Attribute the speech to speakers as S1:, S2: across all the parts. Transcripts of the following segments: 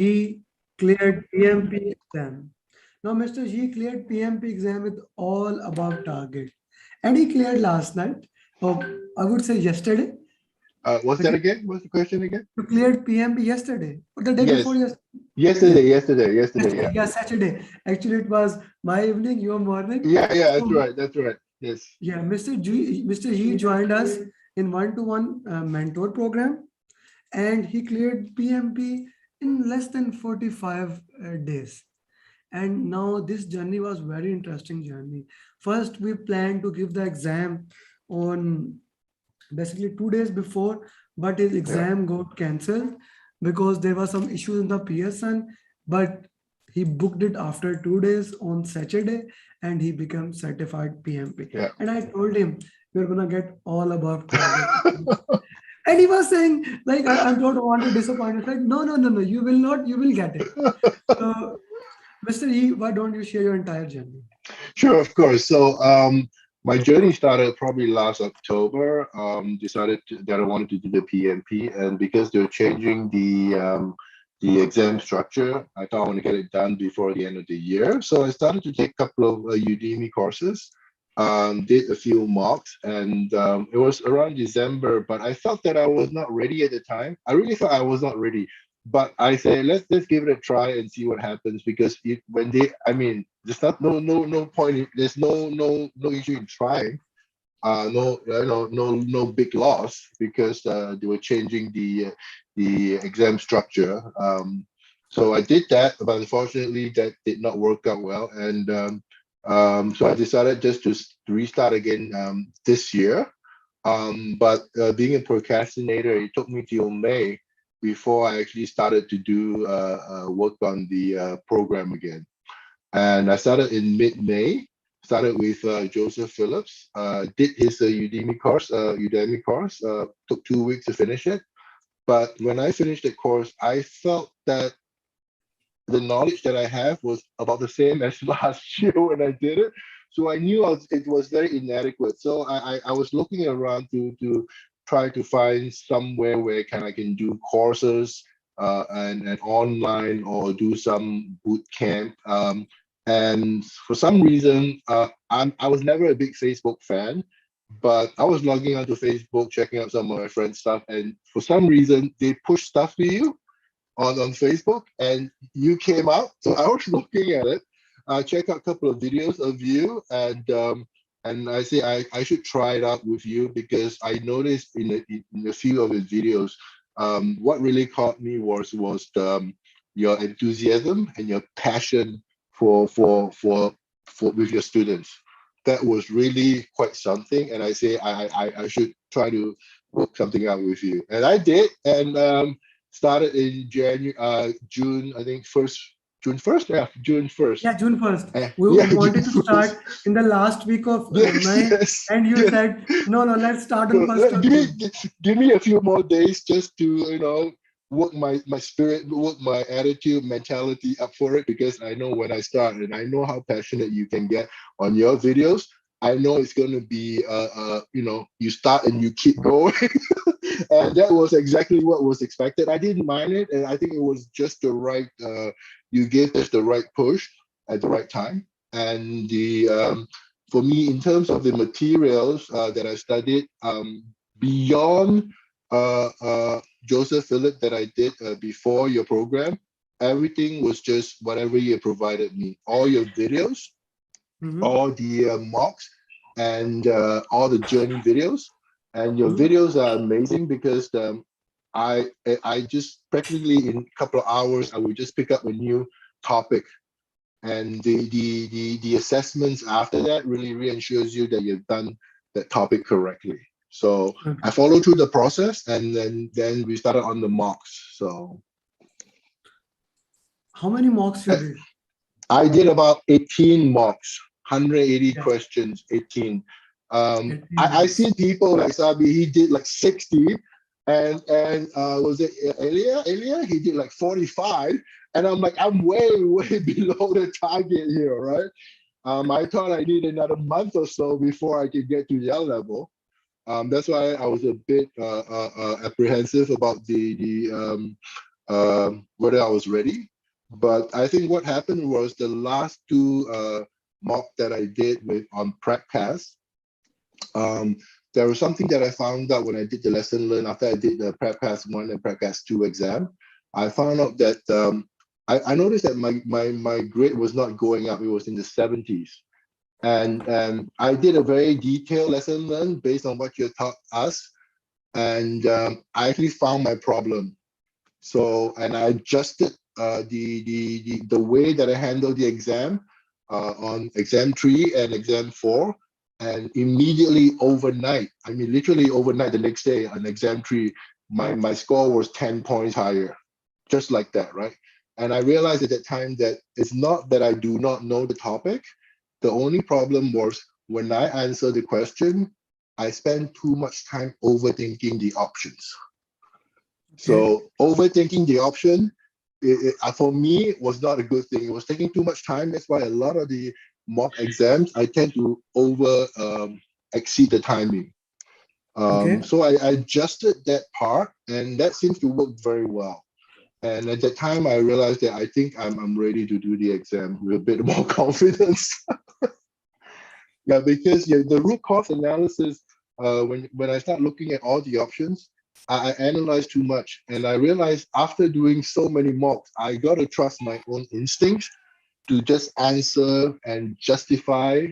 S1: He cleared PMP exam. Now, Mr. G cleared PMP exam with all above target. And he cleared last night, or I would say yesterday.
S2: What's that
S1: Okay.
S2: again? What's the question again?
S1: You cleared PMP yesterday, or the day before
S2: Yes.
S1: yesterday.
S2: Yesterday, yesterday,
S1: Yesterday,
S2: yeah.
S1: yeah, Saturday. Actually, it was my evening, your morning.
S2: Yeah, that's
S1: So,
S2: right, that's right. Yes.
S1: yeah, Mr. G joined us in one-to-one mentor program, and he cleared PMP in less than 45 days. And now this journey was very interesting journey. First, we planned to give the exam on basically 2 days before, but his
S2: Yeah.
S1: exam got cancelled because there were some issues in the Pearson. But he booked it after 2 days on Saturday, and he became certified PMP.
S2: Yeah.
S1: And I told him, "You're gonna get all above target." And he was saying, like, I don't want to disappoint. It's like, no, no, no, no, you will not, you will get it. So, Mr. E, why don't you share your entire journey?
S2: Sure, of course. So, my journey started probably last October. That I wanted to do the PMP, and because they're changing the exam structure, I thought I want to get it done before the end of the year. So I started to take a couple of Udemy courses, did a few mocks, and it was around December. But I felt that I was not ready at the time. I really thought I was not ready. But I say let's give it a try and see what happens, because when they, I mean, there's not no point. There's no issue in trying. No, no big loss, because they were changing the exam structure. So I did that, but unfortunately that did not work out well, and so I decided just to restart again this year. But being a procrastinator, it took me till May before I actually started to do work on the program again. And I started in mid-May. Started with Joseph Phillips. Did his Udemy course. Took 2 weeks to finish it. But when I finished the course, I felt that the knowledge that I have was about the same as last year when I did it. So I knew it was very inadequate. So I was looking around to try to find somewhere where I can do courses and online, or do some boot camp. And for some reason, I was never a big Facebook fan, but I was logging onto Facebook, checking out some of my friends' stuff, and for some reason, they push stuff to you on Facebook, and you came out. So I was looking at it. I checked out a couple of videos of you, and I say I should try it out with you, because I noticed in a few of the videos, what really caught me was your enthusiasm and your passion for with your students. That was really quite something, and I say I should try to work something out with you, and I did, and started in June, I think June 1st, yeah, June 1st.
S1: Yeah, June 1st. We
S2: Yeah,
S1: wanted
S2: June
S1: to
S2: 1st.
S1: start in the last week of
S2: Yes,
S1: May,
S2: yes,
S1: and you
S2: yes.
S1: said, no, no, let's start on
S2: So,
S1: 1st of
S2: give me
S1: June.
S2: give me a few more days just to work my spirit, work my attitude, mentality up for it, because I know when I start, and I know how passionate you can get on your videos. I know it's going to be you start and you keep going. And that was exactly what was expected. I didn't mind it, and I think it was just the right. You gave us the right push at the right time, and the for me, in terms of the materials that I studied, beyond Joseph Philip that I did before your program, everything was just whatever you provided me. All your videos,
S1: Mhm,
S2: all the mocks, and all the journey videos. And your
S1: mhm.
S2: videos are amazing, because I just practically in a couple of hours I would just pick up a new topic, and the assessments after that really reassures you that you've done that topic correctly. So I
S1: Okay.
S2: followed through the process, and then we started on the mocks. So
S1: How many mocks you
S2: uh,
S1: did?
S2: I did about 18 mocks, 180
S1: Yes,
S2: questions, 18.
S1: 18
S2: I
S1: mocks.
S2: see people like Sabi, he did like 60, and was it Elia? Elia, he did like 45, and I'm like, I'm way below the target here, right? I thought I need another month or so before I could get to their level. That's why I was a bit apprehensive about whether I was ready. But I think what happened was the last two mock that I did with on PrepCast, um, there was something that I found out when I did the lesson learn after I did the PrepCast 1 and PrepCast 2 exam. I found out that I noticed that my grade was not going up. It was in the 70s. And I did a very detailed lesson learn based on what you taught us. And I actually found my problem. So, and I adjusted the way that I handled the exam on exam 3 and exam 4. And immediately overnight, I mean, literally overnight, the next day on exam 3, my score was 10 points higher, just like that, right? And I realized at that time that it's not that I do not know the topic. The only problem was when I answer the question, I spend too much time overthinking the options.
S1: Okay.
S2: So overthinking the option, for me, was not a good thing. It was taking too much time. That's why a lot of the mock exams, I tend to exceed the timing.
S1: Okay.
S2: So I adjusted that part, and that seems to work very well. And at that time, I realized that I think I'm ready to do the exam with a bit more confidence. Yeah, because the root cause analysis, when I start looking at all the options, I analyze too much. And I realized after doing so many mocks, I got to trust my own instincts to just answer and justify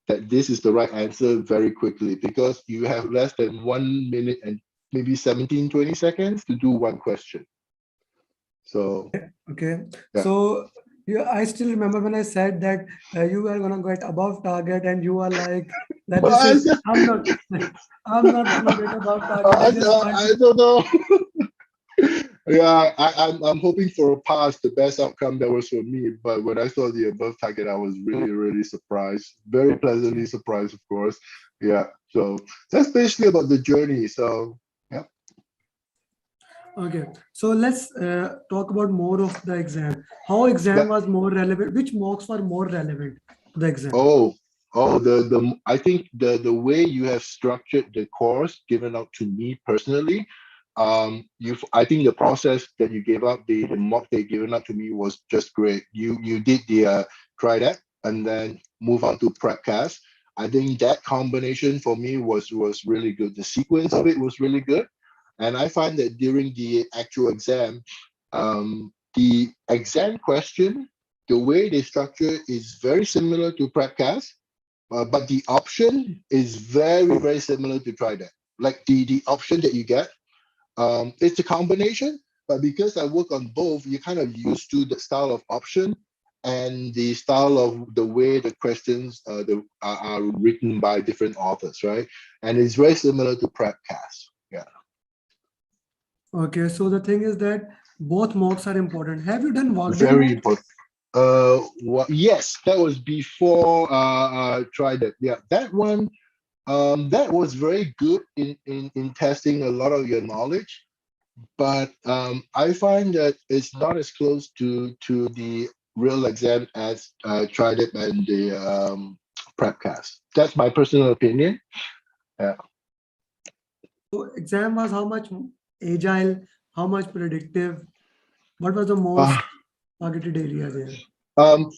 S2: that this is the right answer very quickly, because you have less than 1 minute and maybe 17, 20 seconds to do one question. So,
S1: Okay.
S2: yeah.
S1: So yeah, I still remember when I said that you are gonna get above target, and you are like that. This is I'm not gonna get above target. I just want
S2: I
S1: to.
S2: don't know. Yeah, I'm hoping for a pass, the best outcome that was for me. But when I saw the above target, I was really, really surprised. Very pleasantly surprised, of course. Yeah. So that's basically about the journey. So yeah.
S1: Okay. So let's talk about more of the exam. How exam
S2: That
S1: was more relevant? Which mocks were more relevant to the exam?
S2: oh the I think the way you have structured the course given out to me personally, you've I think the process that you gave out, the mock they given out to me was just great. You did the try that and then move on to prepcast. I think that combination for me was really good. The sequence of it was really good. And I find that during the actual exam, the exam question, the way they structure is very similar to prepcast, but the option is very, very similar to try that. Like the option that you get, it's a combination, but because I work on both, you're kind of used to the style of option and the style of the way the questions are written by different authors, right? And it's very similar to prepcast. Yeah.
S1: Okay. So the thing is that both mocks are important. Have you done walked in
S2: Very
S1: mock?
S2: important. Yes, that was before tried it. Yeah, that one, that was very good in testing a lot of your knowledge, but I find that it's not as close to the real exam as tried it and the prepcast. That's my personal opinion. Yeah.
S1: So exam was how much agile, how much predictive? What was the
S2: Uh,
S1: most targeted area there?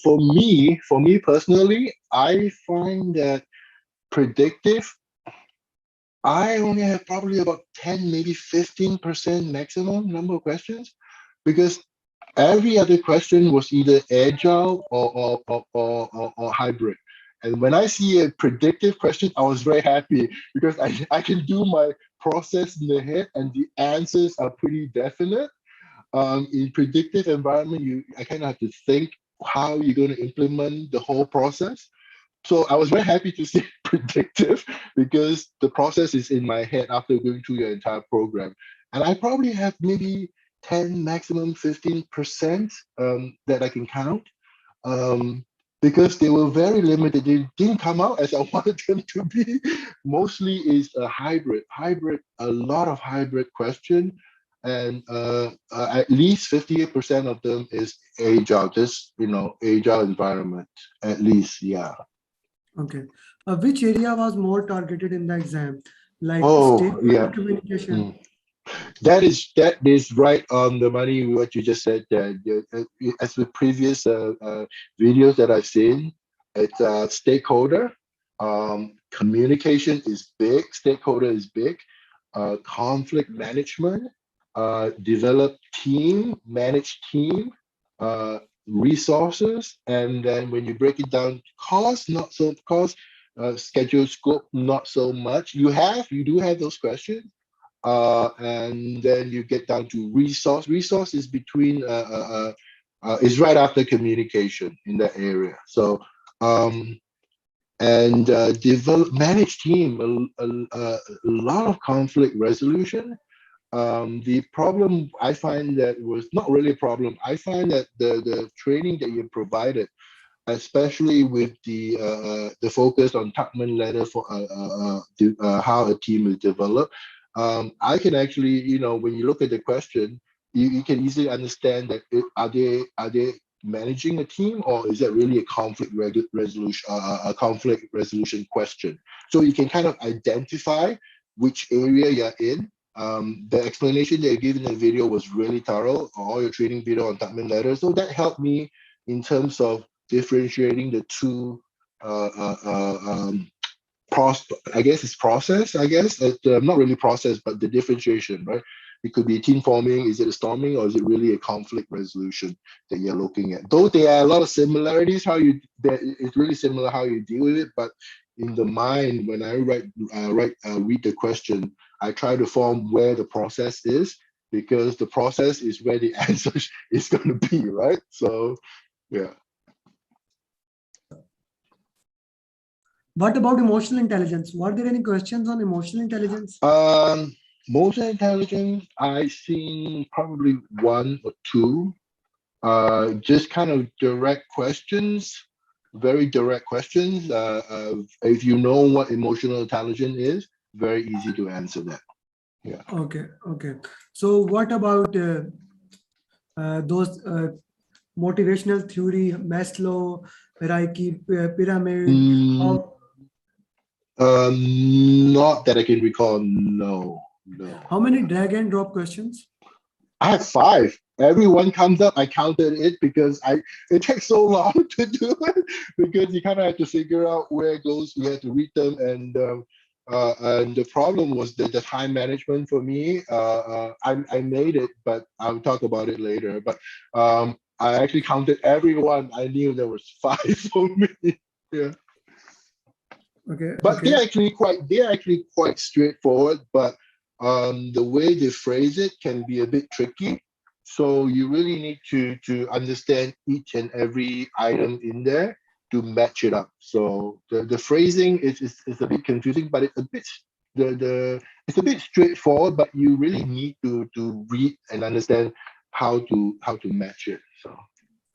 S2: for me personally, I find that predictive, I only have probably about 10, maybe 15% maximum number of questions, because every other question was either agile or hybrid. And when I see a predictive question, I was very happy because I can do my process in the head and the answers are pretty definite. In predictive environment, I kind of have to think how you're going to implement the whole process. So I was very happy to see predictive because the process is in my head after going through your entire program. And I probably have maybe 10, maximum 15% that I can count, um, because they were very limited. They didn't come out as I wanted them to be. Mostly is a hybrid, a lot of hybrid question. And at least 58% of them is agile, just, agile environment, at least, yeah.
S1: Okay. Which area was more targeted in the exam? Like
S2: Oh,
S1: stakeholder
S2: yeah.
S1: communication?
S2: Mm. That is right on the money. What you just said. As with previous videos that I've seen, it's stakeholder. Communication is big. Stakeholder is big. Conflict management. Develop team. Manage team. Resources, and then when you break it down, cost not so cost. Schedule, scope not so much. You do have those questions, and then you get down to resource. Resource is between is right after communication in that area. So and develop manage team, a lot of conflict resolution. The problem I find that was not really a problem. I find that the training that you provided, especially with the focus on Tuckman letter for how a team is developed. I can actually, when you look at the question, you can easily understand that are they managing a team, or is that really a resolution, a conflict resolution question? So you can kind of identify which area you're in. The explanation that you gave in the video was really thorough, all your training video on Tuckman letters. So that helped me in terms of differentiating the two uh, uh, uh, um, I guess it's process, I guess. Not really process, but the differentiation, right? It could be team forming, is it a storming, or is it really a conflict resolution that you're looking at? Though there are a lot of similarities, it's really similar how you deal with it, but in the mind, when I read the question, I try to form where the process is, because the process is where the answer is going to be, right? So, yeah.
S1: What about emotional intelligence? Were there any questions on emotional intelligence?
S2: Emotional intelligence, I've seen probably one or two. Just kind of direct questions, very direct questions. If you know what emotional intelligence is, very easy to answer that. Yeah.
S1: Okay, okay. So what about those motivational theory, Maslow, hierarchy, pyramid?
S2: Mm,
S1: How,
S2: not that I can recall. No, no.
S1: how many drag and drop questions?
S2: I have five. Everyone comes up. I counted it because it takes so long to do it, because you kind of have to figure out where it goes. You have to read them, and the problem was the time management for me. I made it, but I'll talk about it later. But I actually counted everyone. I knew there was five for me. Yeah.
S1: Okay,
S2: But
S1: okay,
S2: they're actually quite straightforward, but the way they phrase it can be a bit tricky. So you really need to understand each and every item in there to match it up. So the phrasing is a bit confusing, but it's a bit it's a bit straightforward, but you really need to read and understand how to match it. So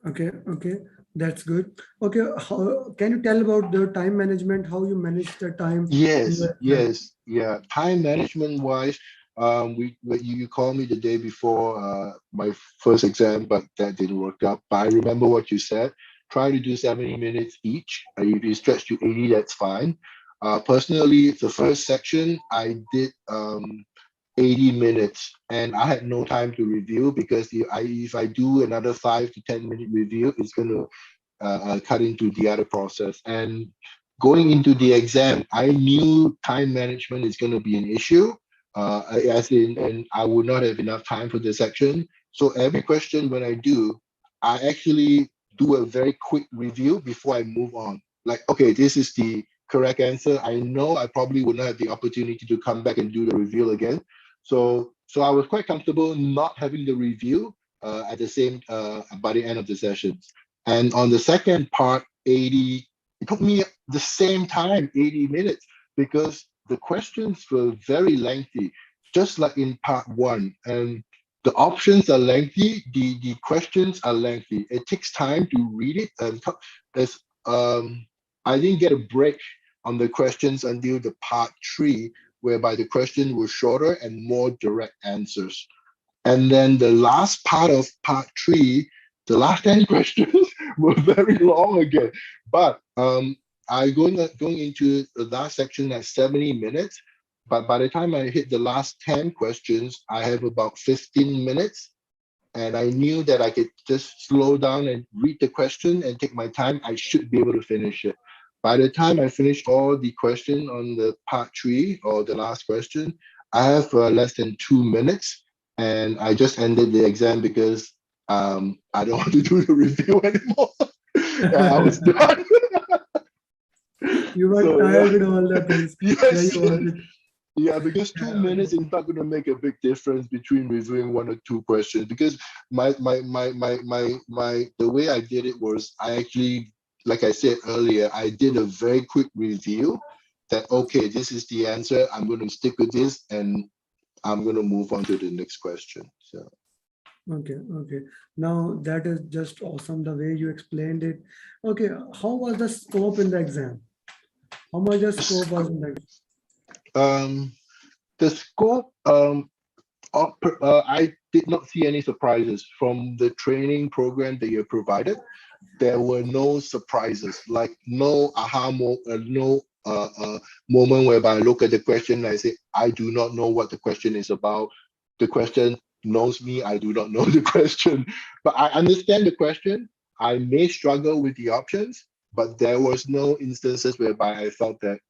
S1: okay, okay. That's good. Okay, how, can you tell about the time management? How you manage the time in
S2: yes,
S1: your exam?
S2: yes, yeah. Time management wise, you called me the day before my first exam, but that didn't work out. But I remember what you said. Try to do 70 minutes each. If you stretch to 80, that's fine. Personally, the first section I did 80 minutes, and I had no time to review, because if I do another 5 to 10 minute review, it's going to cut into the other process. And going into the exam, I knew time management is going to be an issue, as in, and I would not have enough time for this section. So every question when I do, I actually do a very quick review before I move on. Like, okay, this is the correct answer. I know I probably would not have the opportunity to come back and do the review again. So I was quite comfortable not having the review at the same by the end of the session. And on the second part, 80, it took me the same time, 80 minutes, because the questions were very lengthy, just like in part one. And the options are lengthy, the questions are lengthy. It takes time to read it. And there's, I didn't get a break on the questions until the part three, whereby the question was shorter and more direct answers. And then the last part of part three, the last 10 questions were very long again. But I going into the last section at 70 minutes. But by the time I hit the last 10 questions, I have about 15 minutes. And I knew that I could just slow down and read the question and take my time. I should be able to finish it. By the time I finished all the question on the part three or the last question, I have less than 2 minutes, and I just ended the exam because I don't want to do the review anymore. I was done.
S1: You were
S2: So
S1: tired
S2: yeah,
S1: with all the things. Yeah,
S2: yes,
S1: you wanted.
S2: yeah, because two
S1: Yeah, okay.
S2: minutes is not going to make a big difference between reviewing one or two questions. Because the way I did it was I actually, like I said earlier, I did a very quick review that okay, this is the answer. I'm going to stick with this, and I'm going to move on to the next question. So
S1: Okay, okay. Now that is just awesome the way you explained it. Okay, how was the scope in the exam? How much the scope was in the exam?
S2: um, the scope I did not see any surprises from the training program that you provided. There were no surprises, like no no moment whereby I look at the question and I say, I do not know what the question is about. The question knows me, I do not know the question. But I understand the question. I may struggle with the options, but there was no instances whereby I felt that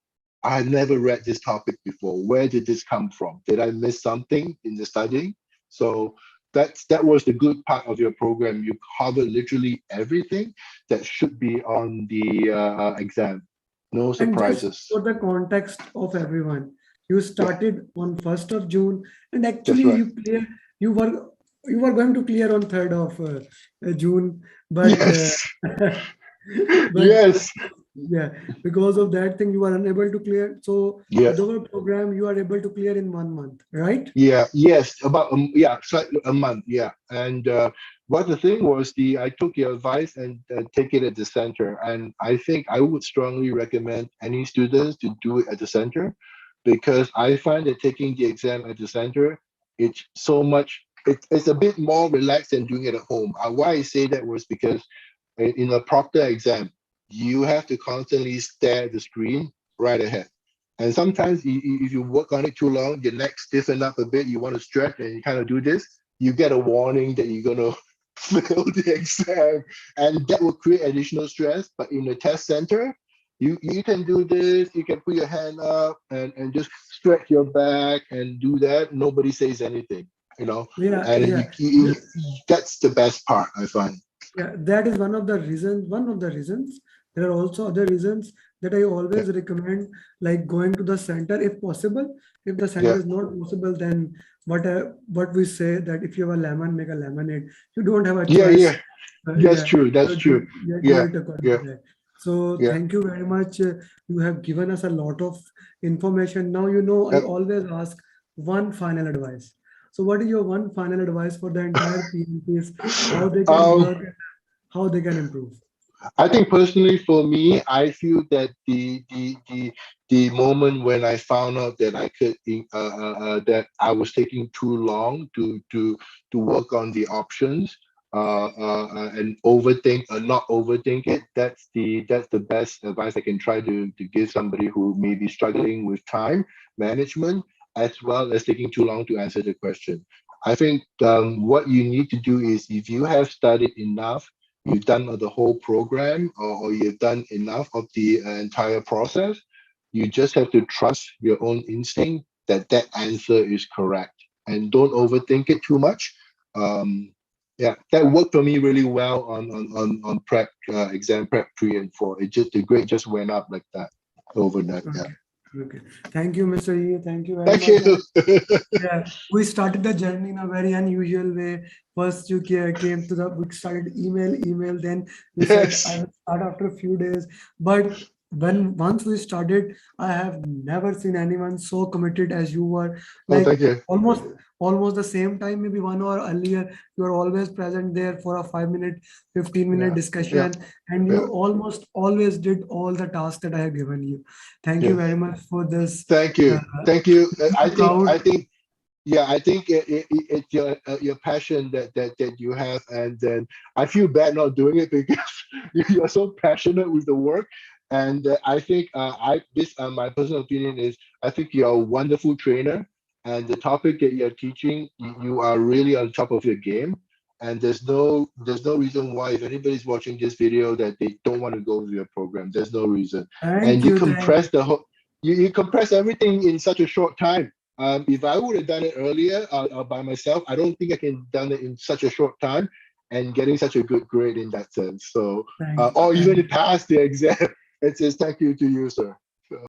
S2: I never read this topic before. Where did this come from? Did I miss something in the studying? So that was the good part of your program. You covered literally everything that should be on the exam. No
S1: And just
S2: surprises.
S1: for the context of everyone, you
S2: Yeah,
S1: started on 1st of June, and
S2: that's
S1: actually
S2: right.
S1: you were you were going to clear on 3rd of June, but
S2: Yes,
S1: but
S2: yes,
S1: yeah, because of that thing you are unable to clear. So
S2: yeah.
S1: with our program, you are able to clear in 1 month, right?
S2: Yeah, yes, about yeah, slightly a month, yeah. And what the thing was, the I took your advice and take it at the center. And I think I would strongly recommend any students to do it at the center, because I find that taking the exam at the center, it's so much. It's a bit more relaxed than doing it at home. Why I say that was because in a proctor exam, you have to constantly stare at the screen right ahead. And sometimes if you work on it too long, your neck stiffen up a bit, you want to stretch and you kind of do this, you get a warning that you're going to fail the exam. And that will create additional stress. But in the test center, you can do this, you can put your hand up and just stretch your back and do that. Nobody says anything, you know.
S1: Yeah,
S2: And
S1: yeah. The-
S2: that's the best part, I find.
S1: Yeah, that is one of the reasons. One of the reasons. There are also other reasons that I
S2: Yeah,
S1: always recommend, like going to the center if possible. If the center
S2: yeah,
S1: is not possible, then what we say that if you have a lemon, make a lemonade. You don't have a
S2: yeah,
S1: choice.
S2: yeah. That's
S1: Yeah,
S2: true. That's
S1: so
S2: true.
S1: yeah, do
S2: Yeah,
S1: it according
S2: yeah,
S1: to that. So
S2: yeah.
S1: thank you very much. You have given us a lot of information. Now you know I
S2: Yep.
S1: always ask one final advice. So what is your one final advice for the entire PMPs? How they can
S2: Um,
S1: work, how they can improve.
S2: I think personally for me, I feel that the moment when I found out that I could that I was taking too long to work on the options and overthink not overthink it. That's the best advice I can try to give somebody who may be struggling with time management as well as taking too long to answer the question. I think what you need to do is if you have studied enough, you've done the whole program, or you've done enough of the entire process, you just have to trust your own instinct that that answer is correct, and don't overthink it too much. um, yeah, that worked for me really well on prep, exam prep 3 and 4. The grade just went up like that overnight. Yeah,
S1: Okay. Okay. Thank you, Mr. E. Thank you very
S2: thank
S1: much.
S2: you.
S1: And yeah, we started the journey in a very unusual way. First, you came to the, we started email, then you said, I
S2: Yes.
S1: will start after a few days. But when once we started, I have never seen anyone so committed as you were.
S2: Oh,
S1: Like
S2: thank you.
S1: almost almost the same time, maybe 1 hour earlier, you are always present there for a 5 minute, 15-minute
S2: Yeah, yeah,
S1: discussion, and you
S2: yeah,
S1: almost always did all the tasks that I have given you. Thank you
S2: yeah.
S1: very much for this.
S2: Thank
S1: Uh,
S2: you, thank you.
S1: proud.
S2: I think yeah, I think it's your passion that you have, and then I feel bad not doing it because you're so passionate with the work. And I think my personal opinion is I think you're a wonderful trainer, and the topic that you're teaching, you are really on top of your game. And there's no reason why if anybody's watching this video that they don't want to go to your program. There's no reason. And
S1: Thank
S2: you
S1: you. Thank
S2: compress
S1: you.
S2: the whole you compress everything in such a short time. If I would have done it earlier by myself, I don't think I can done it in such a short time and getting such a good grade in that sense. So
S1: Thank you.
S2: or even
S1: Thank
S2: to
S1: you.
S2: pass the exam. It says thank you to you, sir.